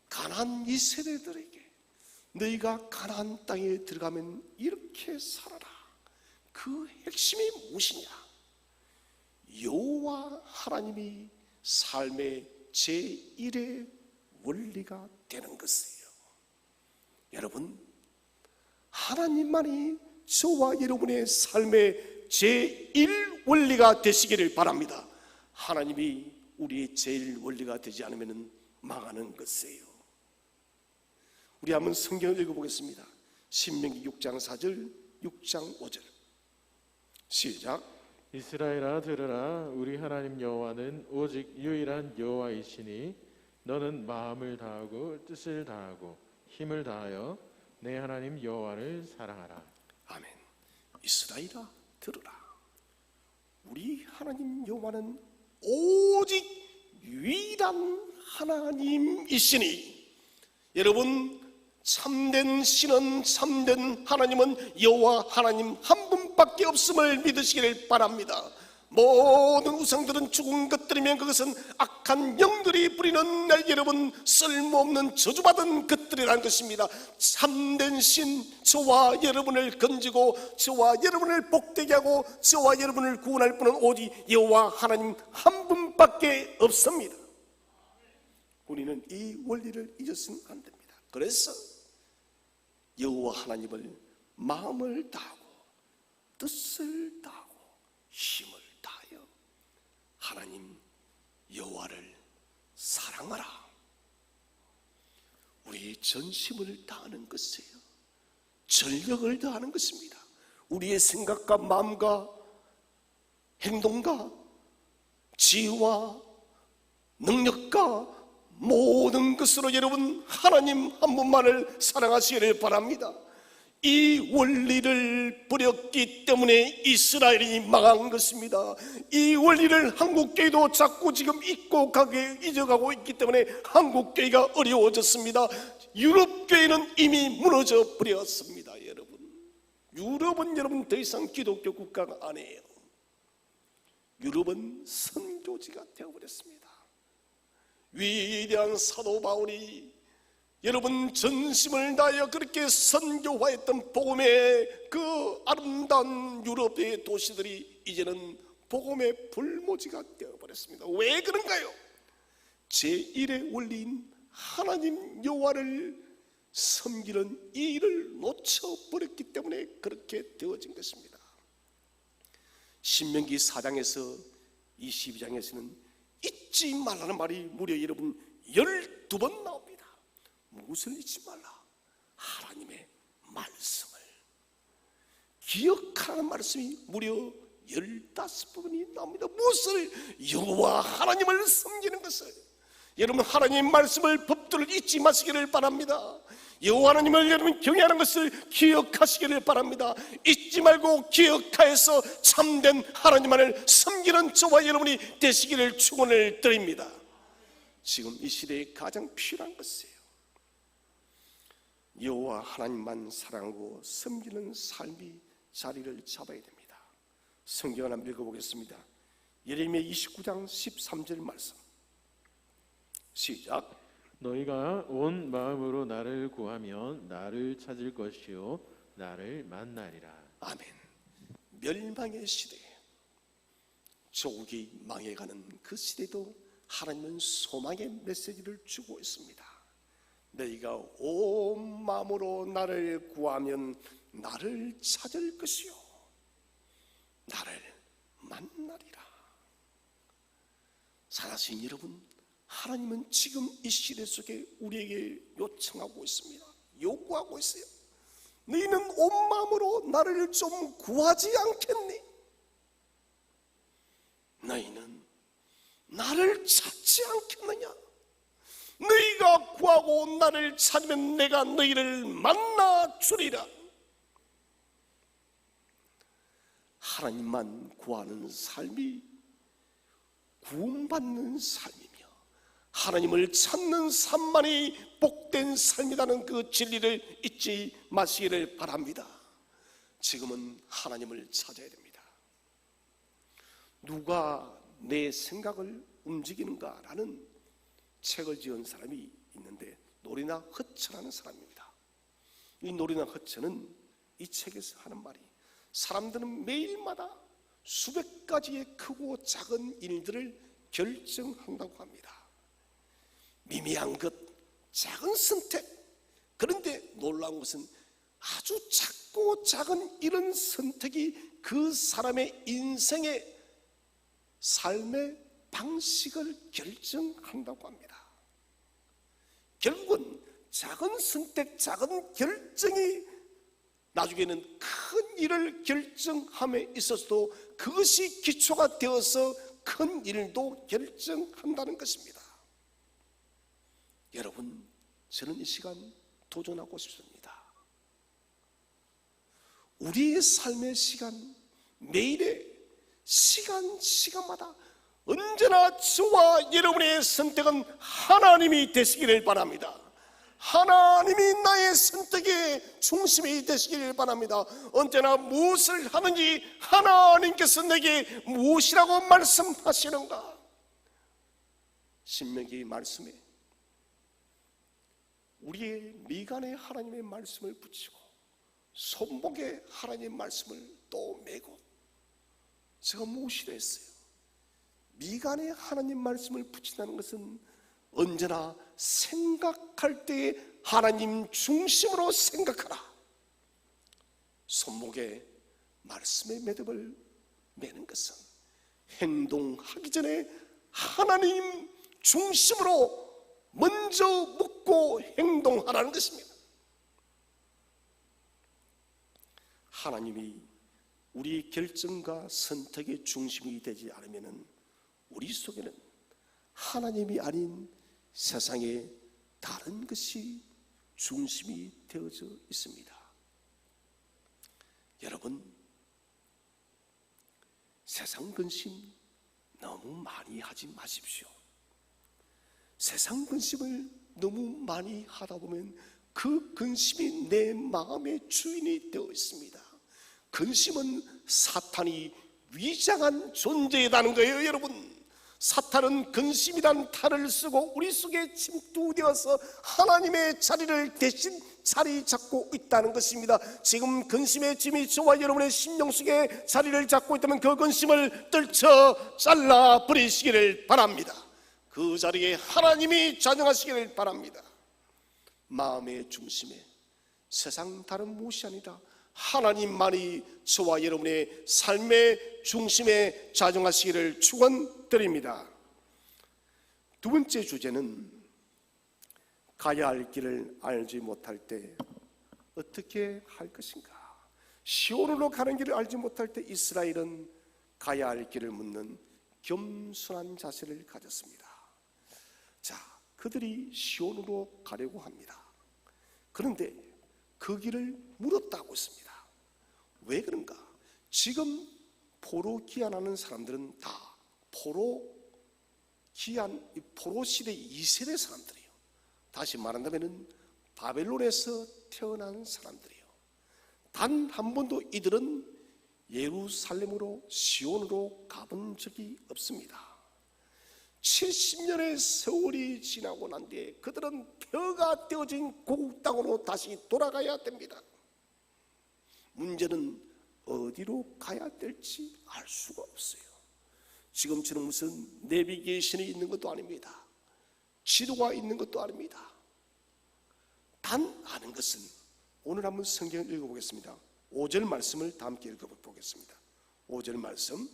A: 가나안 이 세대들에게 너희가 가나안 땅에 들어가면 이렇게 살아라. 그 핵심이 무엇이냐? 여호와 하나님이 삶의 제1의 원리가 되는 것이에요. 여러분, 하나님만이 저와 여러분의 삶의 제1원리가 되시기를 바랍니다. 하나님이 우리의 제1원리가 되지 않으면 망하는 것이에요. 우리 한번 성경을 읽어보겠습니다. 신명기 6장 4절, 6장 5절. 시작.
B: 이스라엘아 들으라. 우리 하나님 여호와는 오직 유일한 여호와이시니 너는 마음을 다하고 뜻을 다하고 힘을 다하여 내 하나님 여호와를 사랑하라.
A: 아멘. 이스라엘아 들으라. 우리 하나님 여호와는 오직 유일한 하나님이시니. 여러분, 참된 신은, 참된 하나님은 여호와 하나님 한 분밖에 없음을 믿으시기를 바랍니다. 모든 우상들은 죽은 것들이면 그것은 악한 영들이 부리는 여러분 쓸모없는 저주받은 것들이라는 것입니다. 참된 신, 저와 여러분을 건지고 저와 여러분을 복되게 하고 저와 여러분을 구원할 분은 오직 여호와 하나님 한 분밖에 없습니다. 우리는 이 원리를 잊어서는 안 됩니다. 그래서 여호와 하나님을 마음을 다하고 뜻을 다하고 힘을 다하여 하나님 여호와를 사랑하라. 우리의 전심을 다하는 것이에요. 전력을 다하는 것입니다. 우리의 생각과 마음과 행동과 지혜와 능력과 모든 것으로 여러분 하나님 한 분만을 사랑하시기를 바랍니다. 이 원리를 버렸기 때문에 이스라엘이 망한 것입니다. 이 원리를 한국교회도 자꾸 지금 잊어가고 있기 때문에 한국교회가 어려워졌습니다. 유럽교회는 이미 무너져 버렸습니다. 유럽은 여러분 더 이상 기독교 국가가 아니에요. 유럽은 선교지가 되어버렸습니다. 위대한 사도 바울이 여러분 전심을 다하여 그렇게 선교화했던 복음의 그 아름다운 유럽의 도시들이 이제는 복음의 불모지가 되어버렸습니다. 왜 그런가요? 제1의 원리인 하나님 여호와를 섬기는 이 일을 놓쳐버렸기 때문에 그렇게 되어진 것입니다. 신명기 4장에서 22장에서는 잊지 말라는 말이 무려 여러분 12번 나옵니다. 무엇을 잊지 말라? 하나님의 말씀을 기억하라는 말씀이 무려 15번이 나옵니다. 무엇을? 여호와 하나님을 섬기는 것을. 여러분 하나님의 말씀을, 법도를 잊지 마시기를 바랍니다. 여호와 하나님을 여러분 경외하는 것을 기억하시기를 바랍니다. 잊지 말고 기억하여서 참된 하나님만을 섬기는 저와 여러분이 되시기를 축원을 드립니다. 지금 이 시대에 가장 필요한 것이에요. 여호와 하나님만 사랑하고 섬기는 삶이 자리를 잡아야 됩니다. 성경을 한번 읽어보겠습니다. 예레미야 29장 13절 말씀. 시작.
B: 너희가 온 마음으로 나를 구하면 나를 찾을 것이요 나를 만나리라.
A: 아멘. 멸망의 시대, 조국이 망해가는 그 시대도 하나님은 소망의 메시지를 주고 있습니다. 너희가 온 마음으로 나를 구하면 나를 찾을 것이요 나를 만나리라. 사랑하신 여러분, 하나님은 지금 이 시대 속에 우리에게 요청하고 있습니다. 요구하고 있어요. 너희는 온 마음으로 나를 좀 구하지 않겠니? 너희는 나를 찾지 않겠느냐? 너희가 구하고 나를 찾으면 내가 너희를 만나 주리라. 하나님만 구하는 삶이 구원받는 삶이며 하나님을 찾는 삶만이 복된 삶이라는 그 진리를 잊지 마시기를 바랍니다. 지금은 하나님을 찾아야 됩니다. 누가 내 생각을 움직이는가라는 책을 지은 사람이 있는데 노리나 허처라는 사람입니다. 이 노리나 허처는 이 책에서 하는 말이 사람들은 매일마다 수백 가지의 크고 작은 일들을 결정한다고 합니다. 미미한 것, 작은 선택. 그런데 놀라운 것은 아주 작고 작은 이런 선택이 그 사람의 인생의 삶의 방식을 결정한다고 합니다. 결국은 작은 선택, 작은 결정이 나중에는 큰 일을 결정함에 있어서도 그것이 기초가 되어서 큰 일도 결정한다는 것입니다. 여러분, 저는 이 시간 도전하고 싶습니다. 우리의 삶의 시간, 매일의 시간마다 언제나 저와 여러분의 선택은 하나님이 되시기를 바랍니다. 하나님이 나의 선택의 중심이 되시기를 바랍니다. 언제나 무엇을 하든지 하나님께서 내게 무엇이라고 말씀하시는가? 신명기 말씀에 우리의 미간에 하나님의 말씀을 붙이고 손목에 하나님의 말씀을 또 메고, 제가 무엇이라 했어요? 미간에 하나님 말씀을 붙인다는 것은 언제나 생각할 때 하나님 중심으로 생각하라. 손목에 말씀의 매듭을 매는 것은 행동하기 전에 하나님 중심으로 먼저 묻고 행동하라는 것입니다. 하나님이 우리 결정과 선택의 중심이 되지 않으면 우리 속에는 하나님이 아닌 세상에 다른 것이 중심이 되어져 있습니다. 여러분, 세상 근심 너무 많이 하지 마십시오. 세상 근심을 너무 많이 하다 보면 그 근심이 내 마음의 주인이 되어 있습니다. 근심은 사탄이 위장한 존재라는 거예요. 여러분, 사탄은 근심이란 탈을 쓰고 우리 속에 침투되어서 하나님의 자리를 대신 자리 잡고 있다는 것입니다. 지금 근심의 짐이 저와 여러분의 심령 속에 자리를 잡고 있다면 그 근심을 떨쳐 잘라 버리시기를 바랍니다. 그 자리에 하나님이 좌정하시기를 바랍니다. 마음의 중심에 세상 다른 무엇이 아니라 하나님만이 저와 여러분의 삶의 중심에 좌정하시기를 축원드립니다. 두 번째 주제는 가야 할 길을 알지 못할 때 어떻게 할 것인가. 시온으로 가는 길을 알지 못할 때 이스라엘은 가야 할 길을 묻는 겸손한 자세를 가졌습니다. 자, 그들이 시온으로 가려고 합니다. 그런데 그 길을 물었다고 했습니다. 왜 그런가? 지금 포로 귀환하는 사람들은 다 포로 시대 2세대 사람들이에요. 다시 말한다면 바벨론에서 태어난 사람들이에요. 단 한 번도 이들은 예루살렘으로 시온으로 가본 적이 없습니다. 70년의 세월이 지나고 난 뒤에 그들은 뼈가 떼어진 고국 땅으로 다시 돌아가야 됩니다. 문제는 어디로 가야 될지 알 수가 없어요. 지금처럼 무슨 내비게이션이 있는 것도 아닙니다. 지도가 있는 것도 아닙니다. 단 아는 것은, 오늘 한번 성경을 읽어보겠습니다. 5절 말씀을 다 함께 읽어보겠습니다. 5절 말씀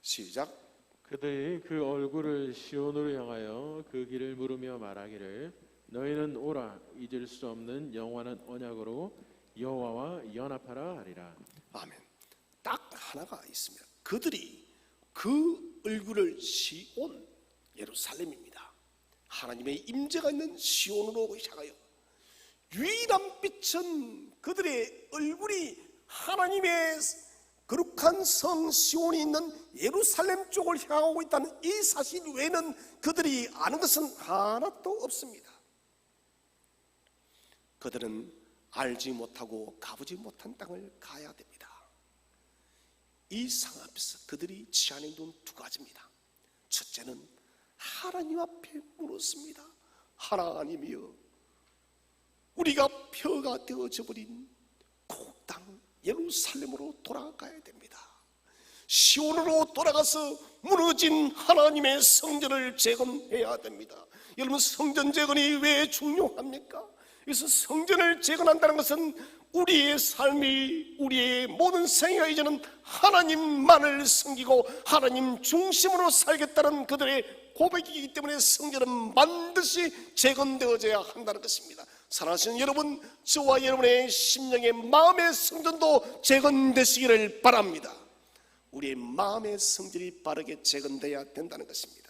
A: 시작.
B: 그들이 그 얼굴을 시온으로 향하여 그 길을 물으며 말하기를 너희는 오라, 잊을 수 없는 영원한 언약으로 여호와와 연합하라 하리라.
A: 아멘. 딱 하나가 있습니다. 그들이 그 얼굴을 시온, 예루살렘입니다. 하나님의 임재가 있는 시온으로 향하여, 유일한 빛은 그들의 얼굴이 하나님의 거룩한 성 시온이 있는 예루살렘 쪽을 향하고 있다는 이 사실 외에는 그들이 아는 것은 하나도 없습니다. 그들은 알지 못하고 가보지 못한 땅을 가야 됩니다. 이 상황 앞에서 그들이 취하는 건 두 가지입니다. 첫째는 하나님 앞에 물었습니다. 하나님이여, 우리가 표가 되어져 버린 그 땅 예루살렘으로 돌아가야 됩니다. 시온으로 돌아가서 무너진 하나님의 성전을 재건해야 됩니다. 여러분, 성전 재건이 왜 중요합니까? 그래서 성전을 재건한다는 것은 우리의 삶이, 우리의 모든 생애가 이제는 하나님만을 섬기고 하나님 중심으로 살겠다는 그들의 고백이기 때문에 성전은 반드시 재건되어져야 한다는 것입니다. 사랑하시는 여러분, 저와 여러분의 심령의 마음의 성전도 재건되시기를 바랍니다. 우리의 마음의 성전이 빠르게 재건되어야 된다는 것입니다.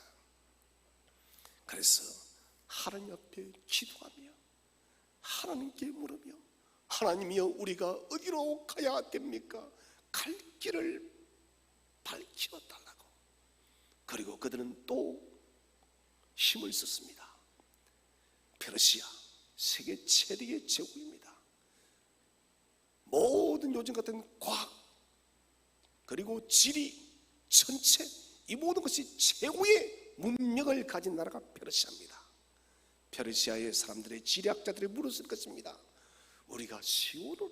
A: 그래서 하나님 앞에 기도하며 하나님께 물으며, 하나님이여 우리가 어디로 가야 됩니까? 갈 길을 밝혀 달라고. 그리고 그들은 또 힘을 썼습니다. 페르시아 세계 최대의 제국입니다. 모든 요즘 같은 과학 그리고 지리, 전체 이 모든 것이 최고의 문명을 가진 나라가 페르시아입니다. 페르시아의 사람들의 지리학자들이 물었을 것입니다. 우리가 시온으로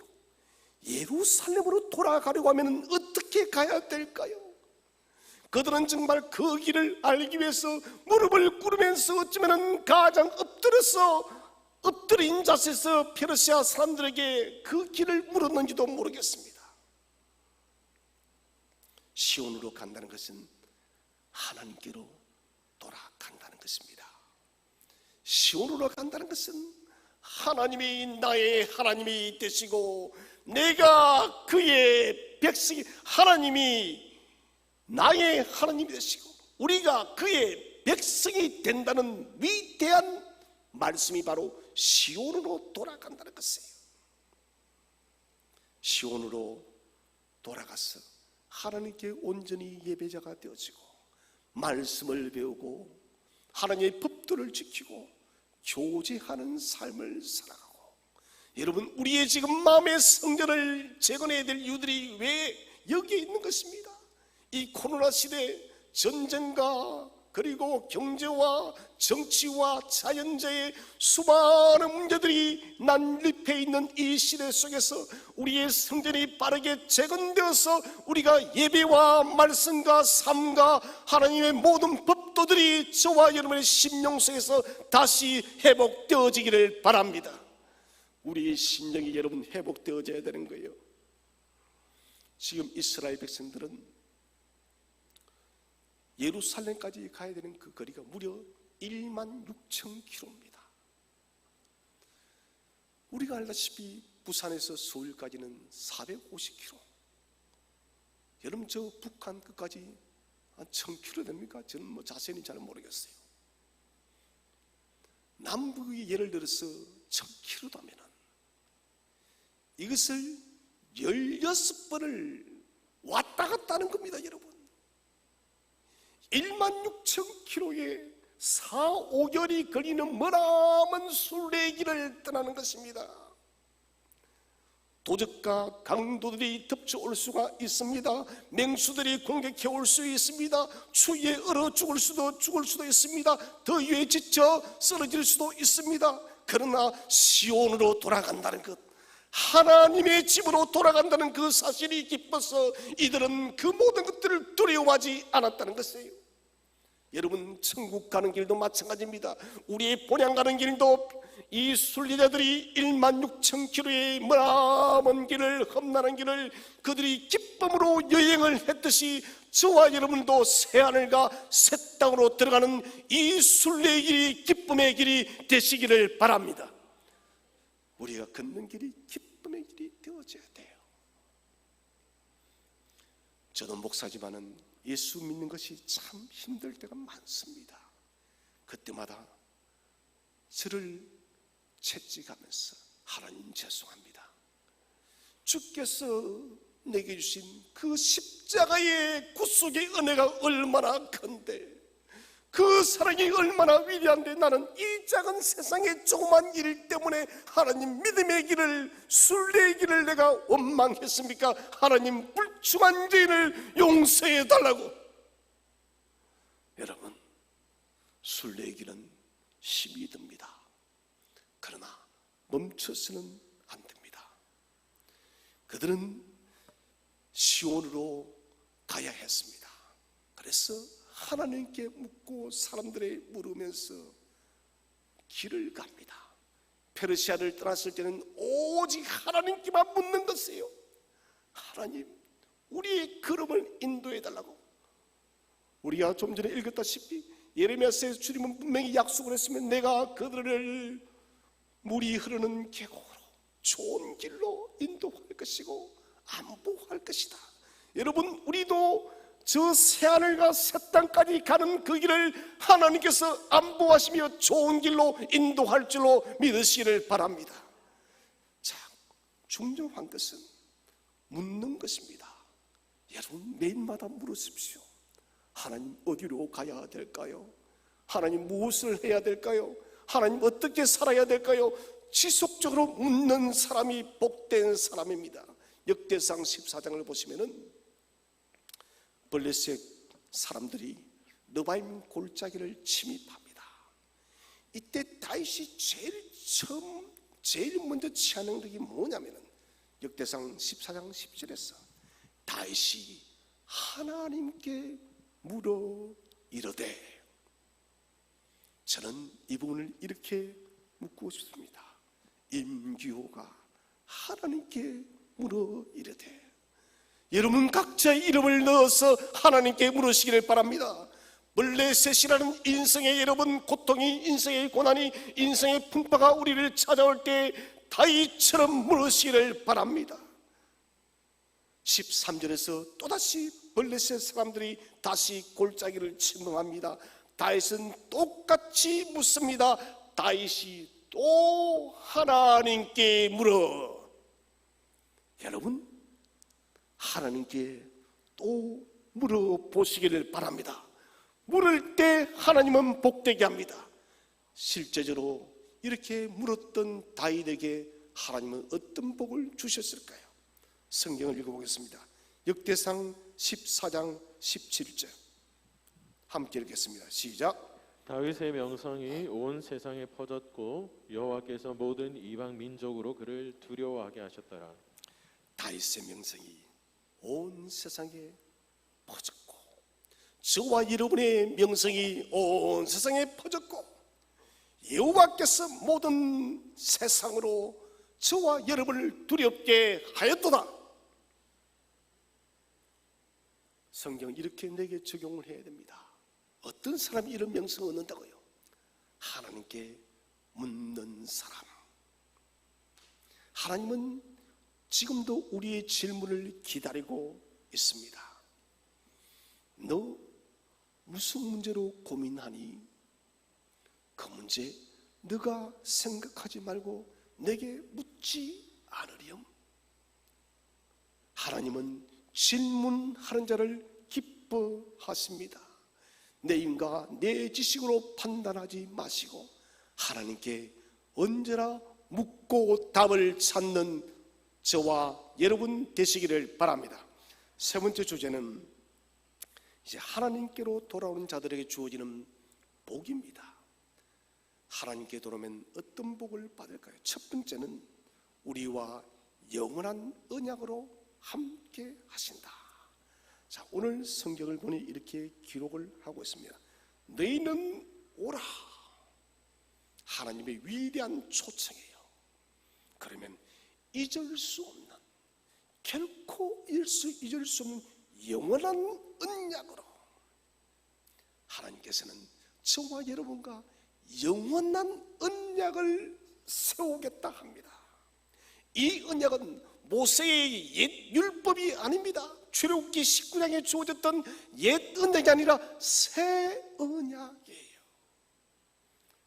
A: 예루살렘으로 돌아가려고 하면 어떻게 가야 될까요? 그들은 정말 그 길을 알기 위해서 무릎을 꿇으면서 어쩌면 가장 엎드린 자세에서 페르시아 사람들에게 그 길을 물었는지도 모르겠습니다. 시온으로 간다는 것은 하나님께로 돌아간다는 것입니다. 시온으로 간다는 것은 하나님이 나의 하나님이 되시고 내가 그의 백성이, 하나님이 나의 하나님이 되시고 우리가 그의 백성이 된다는 위대한 말씀이 바로 시온으로 돌아간다는 것이에요. 시온으로 돌아가서 하나님께 온전히 예배자가 되어지고 말씀을 배우고 하나님의 법도를 지키고 교제하는 삶을 살아가고, 여러분, 우리의 지금 마음의 성전을 재건해야 될 이유들이 왜 여기에 있는 것입니다. 이 코로나 시대 전쟁과 그리고 경제와 정치와 자연재해 수많은 문제들이 난립해 있는 이 시대 속에서 우리의 성전이 빠르게 재건되어서 우리가 예배와 말씀과 삶과 하나님의 모든 법도들이 저와 여러분의 심령 속에서 다시 회복되어지기를 바랍니다. 우리의 심령이 여러분 회복되어져야 되는 거예요. 지금 이스라엘 백성들은 예루살렘까지 가야 되는 그 거리가 무려 16,000km입니다. 우리가 알다시피 부산에서 서울까지는 450km. 여러분, 저 북한 끝까지 한 1,000km 됩니까? 저는 자세히 잘 모르겠어요. 남북이 예를 들어서 1,000km도 하면 이것을 16번을 왔다 갔다 하는 겁니다, 여러분. 16,000km에 4-5개월이 걸리는 머나먼 순례길을 떠나는 것입니다. 도적과 강도들이 덮쳐올 수가 있습니다. 맹수들이 공격해 올 수 있습니다. 추위에 얼어 죽을 수도 있습니다. 더위에 지쳐 쓰러질 수도 있습니다. 그러나 시온으로 돌아간다는 것, 하나님의 집으로 돌아간다는 그 사실이 기뻐서 이들은 그 모든 것들을 두려워하지 않았다는 것이에요. 여러분, 천국 가는 길도 마찬가지입니다. 우리의 본향 가는 길도 이 순례자들이 16,000km의 먼 길을, 험난한 길을 그들이 기쁨으로 여행을 했듯이 저와 여러분도 새하늘과 새 땅으로 들어가는 이 순례의 길이 기쁨의 길이 되시기를 바랍니다. 우리가 걷는 길이 기쁨의 길이 되어져야 돼요. 저도 목사지만은 예수 믿는 것이 참 힘들 때가 많습니다. 그때마다 저를 채찍하면서 하나님 죄송합니다. 주께서 내게 주신 그 십자가의 구속의 은혜가 얼마나 큰데, 그 사랑이 얼마나 위대한데 나는 이 작은 세상의 조그만 일 때문에 하나님 믿음의 길을, 순례의 길을 내가 원망했습니까? 하나님 불충한 죄인을 용서해 달라고. 여러분, 순례의 길은 힘이 듭니다. 그러나 멈춰서는 안 됩니다. 그들은 시온으로 가야 했습니다. 그래서 하나님께 묻고 사람들의 물으면서 길을 갑니다. 페르시아를 떠났을 때는 오직 하나님께만 묻는 것이에요. 하나님, 우리의 걸음을 인도해 달라고. 우리가 좀 전에 읽었다시피 예레미야서에서 주님은 분명히 약속을 했으면 내가 그들을 물이 흐르는 계곡으로 좋은 길로 인도할 것이고 안보할 것이다. 여러분, 우리도 저 새하늘과 새 땅까지 가는 그 길을 하나님께서 안보하시며 좋은 길로 인도할 줄로 믿으시기를 바랍니다. 자, 중요한 것은 묻는 것입니다. 여러분, 매일마다 물으십시오. 하나님, 어디로 가야 될까요? 하나님, 무엇을 해야 될까요? 하나님, 어떻게 살아야 될까요? 지속적으로 묻는 사람이 복된 사람입니다. 역대상 14장을 보시면은 블레셋 사람들이 느바임 골짜기를 침입합니다. 이때 다윗이 제일 먼저 취한 행동이 뭐냐면은 역대상 14장 10절에서 다윗이 하나님께 물어 이르되, 저는 이 부분을 이렇게 묻고 싶습니다. 임기호가 하나님께 물어 이르되, 여러분 각자의 이름을 넣어서 하나님께 물으시기를 바랍니다. 블레셋이라는 인생의 여러분 고통이, 인생의 고난이, 인생의 풍파가 우리를 찾아올 때 다윗처럼 물으시기를 바랍니다. 13절에서 또다시 블레셋 사람들이 다시 골짜기를 침범합니다. 다윗은 똑같이 묻습니다. 다윗이 또 하나님께 물어. 여러분, 하나님께 또 물어보시기를 바랍니다. 물을 때 하나님은 복되게 합니다. 실제적으로 이렇게 물었던 다윗에게 하나님은 어떤 복을 주셨을까요? 성경을 읽어보겠습니다. 역대상 14장 17절 함께 읽겠습니다. 시작.
B: 다윗의 명성이 온 세상에 퍼졌고 여호와께서 모든 이방 민족으로 그를 두려워하게 하셨더라.
A: 다윗의 명성이 온 세상에 퍼졌고, 저와 여러분의 명성이 온 세상에 퍼졌고, 여호와께서 모든 세상으로 저와 여러분을 두렵게 하였도다. 성경 이렇게 내게 적용을 해야 됩니다. 어떤 사람이 이런 명성을 얻는다고요? 하나님께 묻는 사람. 하나님은 지금도 우리의 질문을 기다리고 있습니다. 너 무슨 문제로 고민하니? 그 문제 네가 생각하지 말고 내게 묻지 않으렴. 하나님은 질문하는 자를 기뻐하십니다. 내 힘과 내 지식으로 판단하지 마시고 하나님께 언제나 묻고 답을 찾는 저와 여러분 되시기를 바랍니다. 세 번째 주제는 이제 하나님께로 돌아오는 자들에게 주어지는 복입니다. 하나님께 돌아오면 어떤 복을 받을까요? 첫 번째는 우리와 영원한 언약으로 함께 하신다. 자, 오늘 성경을 보니 이렇게 기록을 하고 있습니다. 너희는 오라. 하나님의 위대한 초청이에요. 그러면 잊을 수 없는, 결코 잊을 수 없는 영원한 언약으로 하나님께서는 저와 여러분과 영원한 언약을 세우겠다 합니다. 이 언약은 모세의 옛 율법이 아닙니다. 출애굽기 19장에 주어졌던 옛 언약이 아니라 새 언약이에요.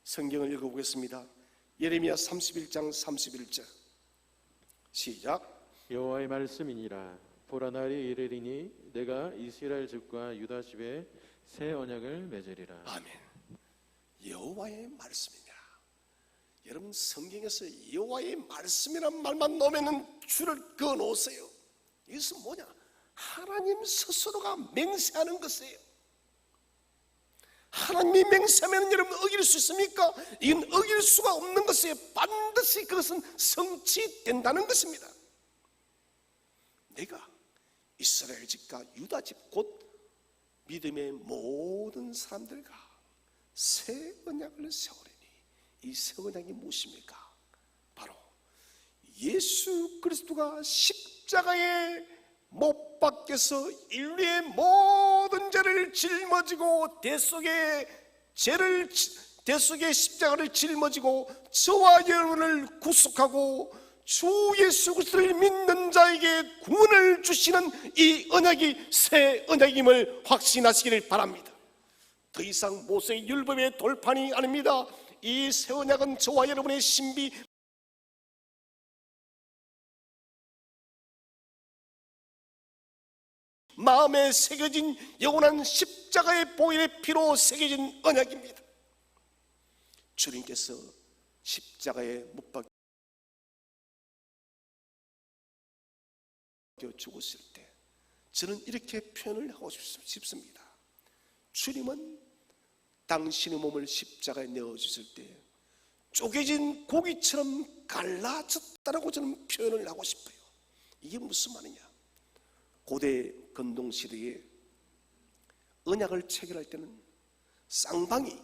A: 성경을 읽어보겠습니다. 예레미야 31장 31절 시작.
B: 여호와의 말씀이니라. 보라, 날이 이르리니 내가 이스라엘 집과 유다 집에 새 언약을 맺으리라.
A: 아멘. 여호와의 말씀이니라. 여러분, 성경에서 여호와의 말씀이란 말만 넣으면 줄을 그어 놓으세요. 이것은 뭐냐? 하나님 스스로가 맹세하는 것이에요. 하나님이 맹세하면 여러분 어길 수 있습니까? 이건 어길 수가 없는 것이에요. 반드시 그것은 성취된다는 것입니다. 내가 이스라엘 집과 유다 집 곧 믿음의 모든 사람들과 새 언약을 세우리니, 이 새 언약이 무엇입니까? 예수 그리스도가 십자가에 못 박혀서 인류의 모든 죄를 짊어지고 대속의 십자가를 짊어지고 저와 여러분을 구속하고 주 예수 그리스도를 믿는 자에게 구원을 주시는 이 언약이 새 언약임을 확신하시기를 바랍니다. 더 이상 모세의 율법의 돌판이 아닙니다. 이 새 언약은 저와 여러분의 신비 마음에 새겨진 영원한 십자가의 보혈의 피로 새겨진 언약입니다. 주님께서 십자가에 못 박혀 죽었을 때 저는 이렇게 표현을 하고 싶습니다. 주님은 당신의 몸을 십자가에 내어주실 때 쪼개진 고기처럼 갈라졌다라고 저는 표현을 하고 싶어요. 이게 무슨 말이냐? 고대 건동시대에 언약을 체결할 때는 쌍방이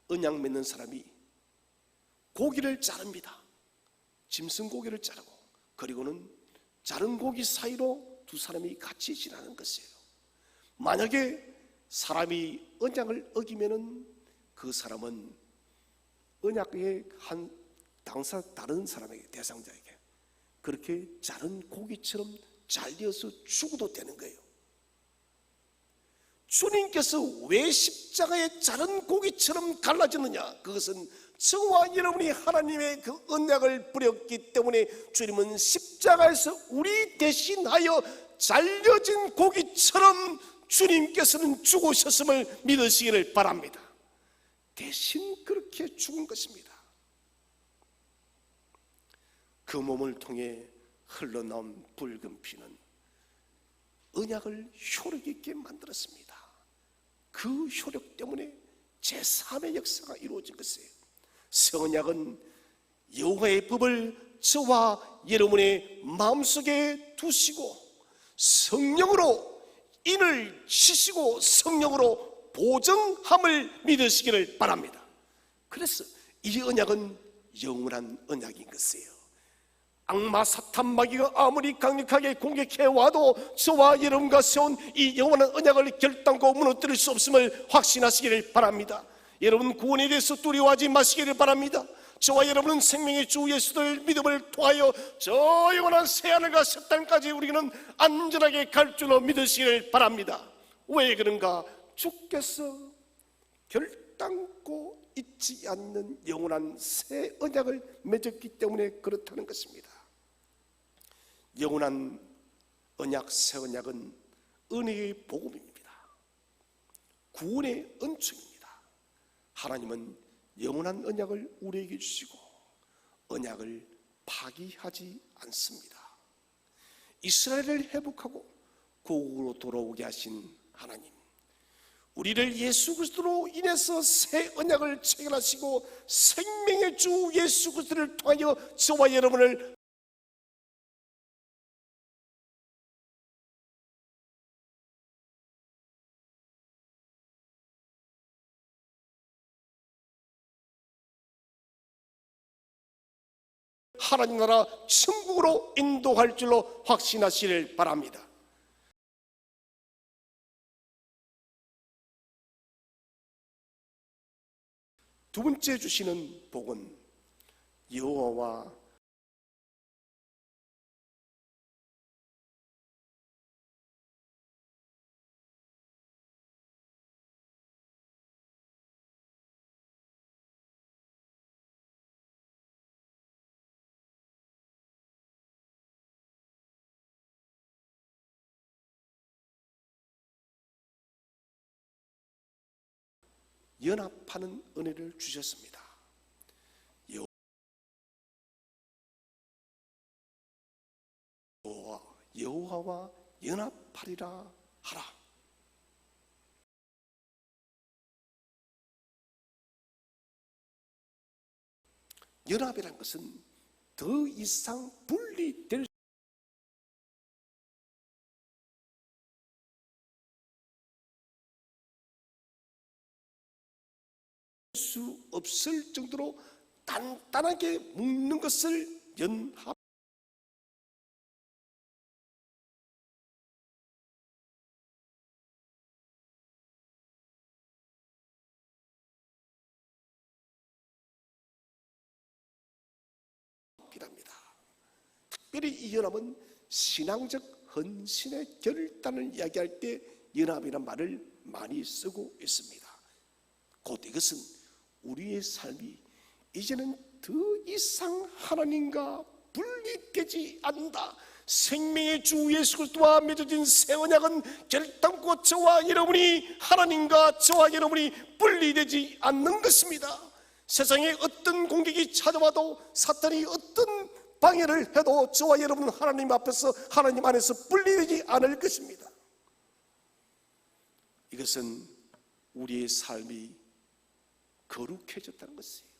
A: 언약 맺는 사람이 고기를 자릅니다. 짐승 고기를 자르고 그리고는 자른 고기 사이로 두 사람이 같이 지나는 것이에요. 만약에 사람이 언약을 어기면은 그 사람은 언약의 한 다른 사람에게 대상자에게 그렇게 자른 고기처럼 잘려서 죽어도 되는 거예요. 주님께서 왜 십자가에 자른 고기처럼 갈라졌느냐? 그것은 저와 여러분이 하나님의 그 언약을 버렸기 때문에 주님은 십자가에서 우리 대신하여 잘려진 고기처럼 주님께서는 죽으셨음을 믿으시기를 바랍니다. 대신 그렇게 죽은 것입니다. 그 몸을 통해 흘러나온 붉은 피는 언약을 효력 있게 만들었습니다. 그 효력 때문에 제3의 역사가 이루어진 것이에요. 새 언약은 여호와의 법을 저와 여러분의 마음속에 두시고 성령으로 인을 치시고 성령으로 보정함을 믿으시기를 바랍니다. 그래서 이 언약은 영원한 언약인 것이에요. 악마 사탄 마귀가 아무리 강력하게 공격해와도 저와 여러분과 세운 이 영원한 언약을 결단코 무너뜨릴 수 없음을 확신하시기를 바랍니다. 여러분 구원에 대해서 두려워하지 마시기를 바랍니다. 저와 여러분은 생명의 주 예수를 믿음을 통하여 저 영원한 새하늘과 새 땅까지 우리는 안전하게 갈 줄로 믿으시기를 바랍니다. 왜 그런가? 주께서 결단코 잊지 않는 영원한 새 언약을 맺었기 때문에 그렇다는 것입니다. 영원한 언약, 새 언약은 은혜의 복음입니다. 구원의 은총입니다. 하나님은 영원한 언약을 우리에게 주시고 언약을 파기하지 않습니다. 이스라엘을 회복하고 고국으로 돌아오게 하신 하나님, 우리를 예수 그리스도로 인해서 새 언약을 체결하시고 생명의 주 예수 그리스도를 통하여 저와 여러분을 하나님 나라 천국으로 인도할 줄로 확신하시길 바랍니다. 두 번째 주시는 복은 여호와와 연합하는 은혜를 주셨습니다. 여호와와 연합하리라 하라. 연합이란 것은 더 이상 분리될 수 없을 정도로 단단하게 묶는 것을 연합 특별히 이 연합은 신앙적 헌신의 결단을 이야기할 때 연합이라는 말을 많이 쓰고 있습니다. 곧 이것은 우리의 삶이 이제는 더 이상 하나님과 분리되지 않는다. 생명의 주 예수 그리스도와 맺어진 새 언약은 결단코 저와 여러분이 하나님과 저와 여러분이 분리되지 않는 것입니다. 세상에 어떤 공격이 찾아와도 사탄이 어떤 방해를 해도 저와 여러분은 하나님 앞에서 하나님 안에서 분리되지 않을 것입니다. 이것은 우리의 삶이 거룩해졌다는 것이에요.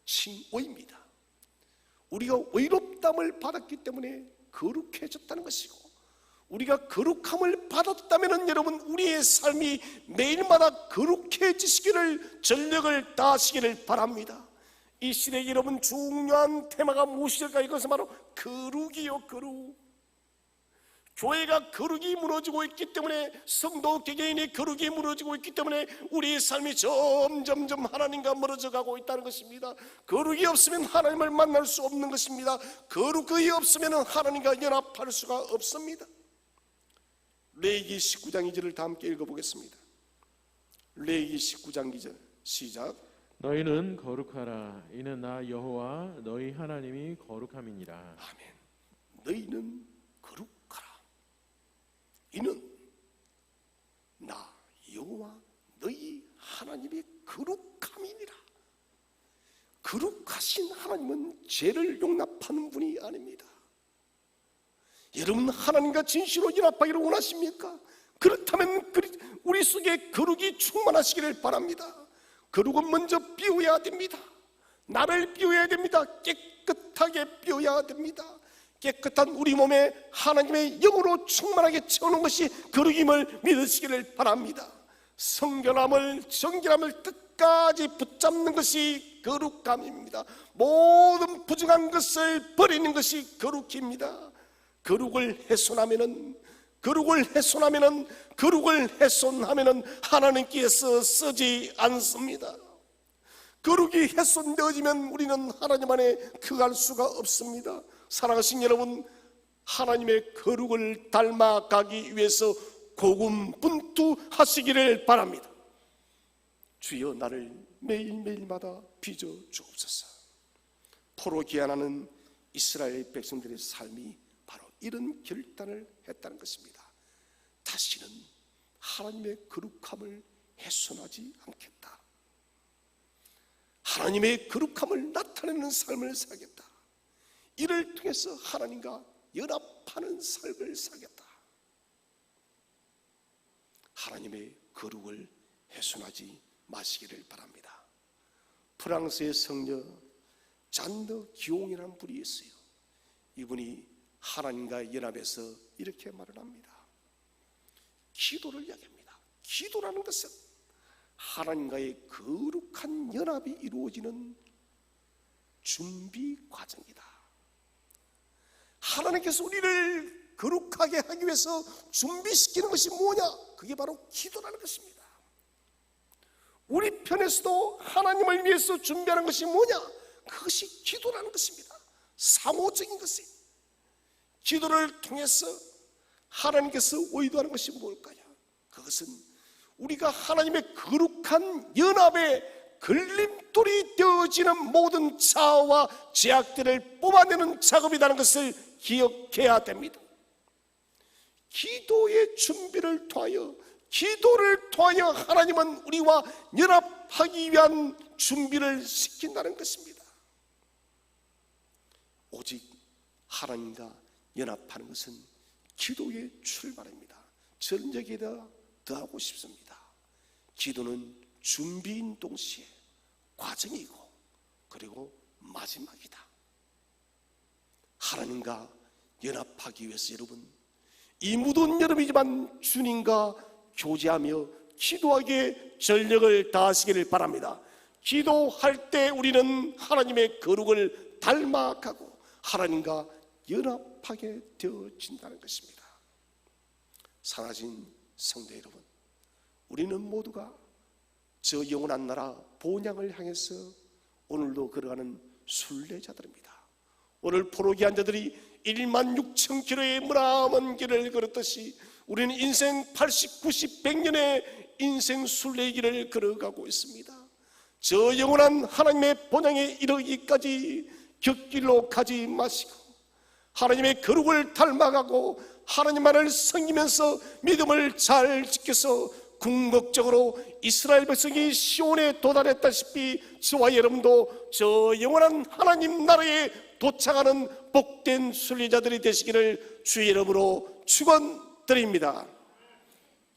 A: 칭의입니다. 우리가 의롭다함을 받았기 때문에 거룩해졌다는 것이고, 우리가 거룩함을 받았다면 여러분 우리의 삶이 매일마다 거룩해지시기를 전력을 다하시기를 바랍니다. 이 시대에 여러분 중요한 테마가 무엇일까? 이것은 바로 거룩이요, 거룩. 교회가 거룩이 무너지고 있기 때문에, 성도 개개인의 거룩이 무너지고 있기 때문에 우리의 삶이 점점점 하나님과 멀어져 가고 있다는 것입니다. 거룩이 없으면 하나님을 만날 수 없는 것입니다. 거룩이 없으면 하나님과 연합할 수가 없습니다. 레위기 19장 2절을 다 함께 읽어보겠습니다. 레위기 19장 2절 시작.
B: 너희는 거룩하라. 이는 나 여호와 너희 하나님이 거룩함이니라.
A: 아멘. 너희는 거룩하라. 이는 나 여호와 너희 하나님이 거룩함이니라. 거룩하신 하나님은 죄를 용납하는 분이 아닙니다. 여러분 하나님과 진실로 연합하기를 원하십니까? 그렇다면 우리 속에 거룩이 충만하시기를 바랍니다. 거룩은 먼저 비워야 됩니다. 나를 비워야 됩니다. 깨끗하게 비워야 됩니다. 깨끗한 우리 몸에 하나님의 영으로 충만하게 채우는 것이 거룩임을 믿으시기를 바랍니다. 성결함을, 정결함을 끝까지 붙잡는 것이 거룩함입니다. 모든 부정한 것을 버리는 것이 거룩입니다. 거룩을 훼손하면은 하나님께서 쓰지 않습니다. 거룩이 훼손되어지면 우리는 하나님 안에 거할 수가 없습니다. 사랑하신 여러분, 하나님의 거룩을 닮아가기 위해서 고군분투하시기를 바랍니다. 주여 나를 매일매일마다 빚어 주옵소서. 포로 귀환하는 이스라엘 백성들의 삶이 바로 이런 결단을 했다는 것입니다. 다시는 하나님의 거룩함을 훼손하지 않겠다. 하나님의 거룩함을 나타내는 삶을 살겠다. 이를 통해서 하나님과 연합하는 삶을 살겠다. 하나님의 거룩을 훼손하지 마시기를 바랍니다. 프랑스의 성녀 잔드 기옹이라는 분이 있어요. 이분이 하나님과 연합해서 이렇게 말을 합니다. 기도를 이야기합니다. 기도라는 것은 하나님과의 거룩한 연합이 이루어지는 준비 과정이다. 하나님께서 우리를 거룩하게 하기 위해서 준비시키는 것이 뭐냐? 그게 바로 기도라는 것입니다. 우리 편에서도 하나님을 위해서 준비하는 것이 뭐냐? 그것이 기도라는 것입니다. 사모적인 것이. 기도를 통해서 하나님께서 의도하는 것이 뭘까요? 그것은 우리가 하나님의 거룩한 연합에 걸림돌이 되어지는 모든 자아와 죄악들을 뽑아내는 작업이라는 것을 기억해야 됩니다. 기도의 준비를 통하여, 기도를 통하여 하나님은 우리와 연합하기 위한 준비를 시킨다는 것입니다. 오직 하나님과 연합하는 것은 기도의 출발입니다. 저는 여기에다 더하고 싶습니다. 기도는 준비인 동시에 과정이고 그리고 마지막이다. 하나님과 연합하기 위해서 여러분, 이 무더운 여름이지만 주님과 교제하며 기도하기에 전력을 다하시기를 바랍니다. 기도할 때 우리는 하나님의 거룩을 닮아가고 하나님과 연합하게 되어진다는 것입니다. 사랑하신 성도 여러분, 우리는 모두가 저 영원한 나라 본향을 향해서 오늘도 걸어가는 순례자들입니다. 오늘 포로기한 자들이 1만 6천 킬로의 머나먼 길을 걸었듯이 우리는 인생 80, 90, 100년의 인생 순례길을 걸어가고 있습니다. 저 영원한 하나님의 본향에 이르기까지 곁길로 가지 마시고 하나님의 거룩을 닮아가고 하나님만을 섬기면서 믿음을 잘 지켜서 궁극적으로 이스라엘 백성이 시온에 도달했다시피 저와 여러분도 저 영원한 하나님 나라에 도착하는 복된 순례자들이 되시기를 주의 이름으로 축원드립니다.